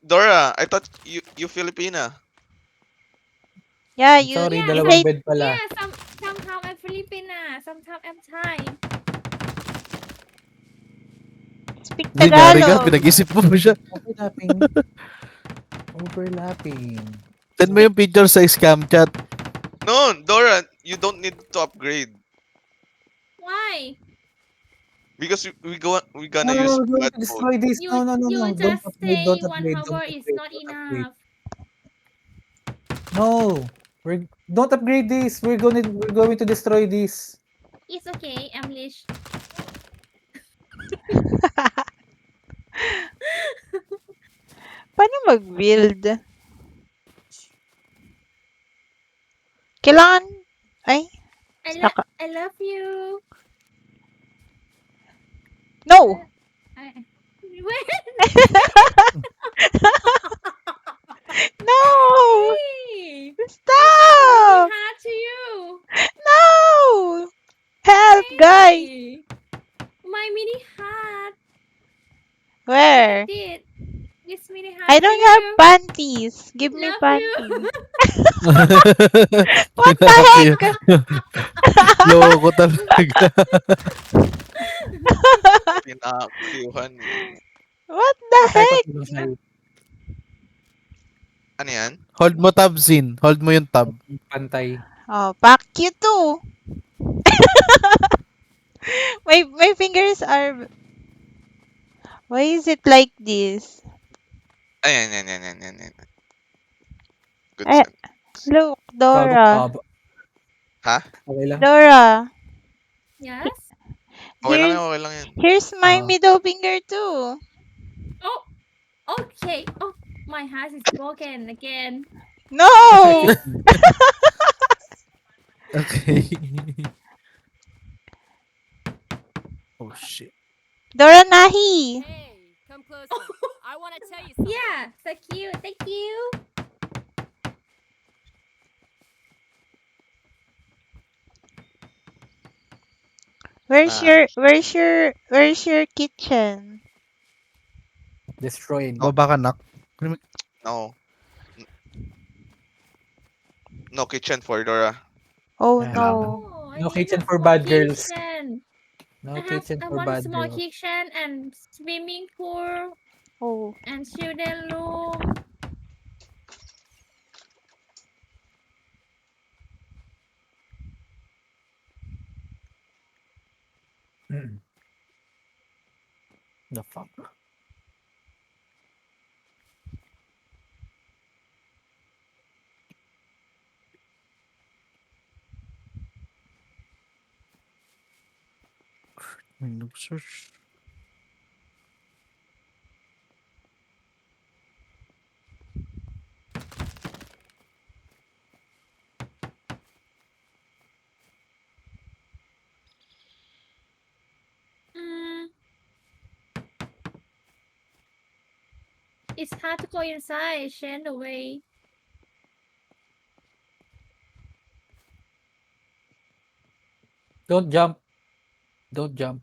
Dora, I thought you Filipina. Yeah, you Sorry, Yeah, dalawang say bed pala. yeah, somehow I'm Filipina, somehow I'm Thai. speak Dinyari ka, Tagalog. pinag-isip mo ba siya? Overlapping. Overlapping. Send mo yung picture sa scam chat. No, Dora, you don't need to upgrade Why? because we gonna No, use we're going bad to mode. destroy this. You No. you Don't just upgrade, say don't 1 upgrade, hour don't is upgrade, not don't upgrade. enough. No. Don't upgrade this. We're going to destroy this. It's okay, English. Paano mag-build? Kailangan... Ay, Saka- I love you. no! Wait, No! hey, Stop! heart to you. No! Help, guys! Hey, my mini heart. Where? Did this mini heart? I don't to have you. panties. Give me Love panties. you. What the Grabe heck? Loko talaga. Pinakuyuhan. What the Patay ko heck? tulong sa'yo. Ano yan? Hold mo tab, Zin. Hold mo yung tab. Pantay. Oh, pack you too. My fingers are... Why is it like this? Ayan, yan. Good Eh, sense. Look, Gago, Dora. baba. Ha? Okay lang. Dora. Yes. Okay lang yan. Here's my Ah. middle finger too. Oh, okay. Oh, my heart is broken again. No! Okay. Oh, shit. Dora Nahi. Hey, come closer. I want to tell you something. Yeah, so cute. Thank you. Where's your kitchen? Destroyed. Baba ka, nak. No. No kitchen for Dora. Oh Yeah. no. Oh, I No need kitchen a for small bad girls. kitchen. No I have kitchen for one bad small girls. kitchen and swimming pool Oh. and children room. The fuck? Window search. It's hard to go inside. Change the way. Don't jump. Don't jump.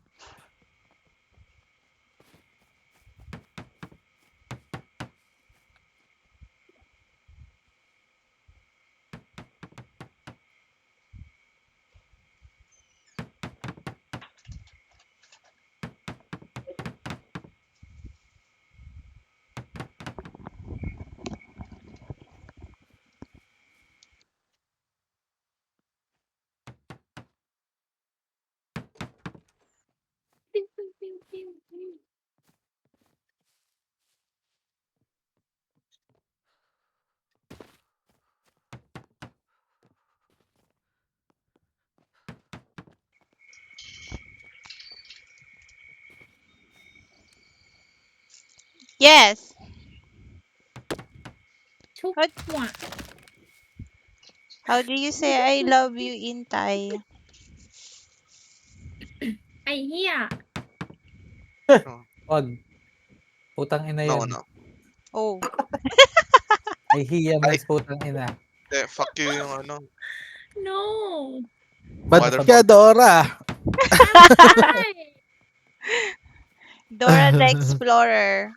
Pew, pew, pew, pew, pew. Yes. Chúc What? ngoạ. How do you say I love you in Thai? I hear. Wag. Putang ina No, yan. no. Oh. Ay hiya mas putang ina. Fuck you yung ano. No. Ba't Water ka, Dora? Hi. Dora the Explorer.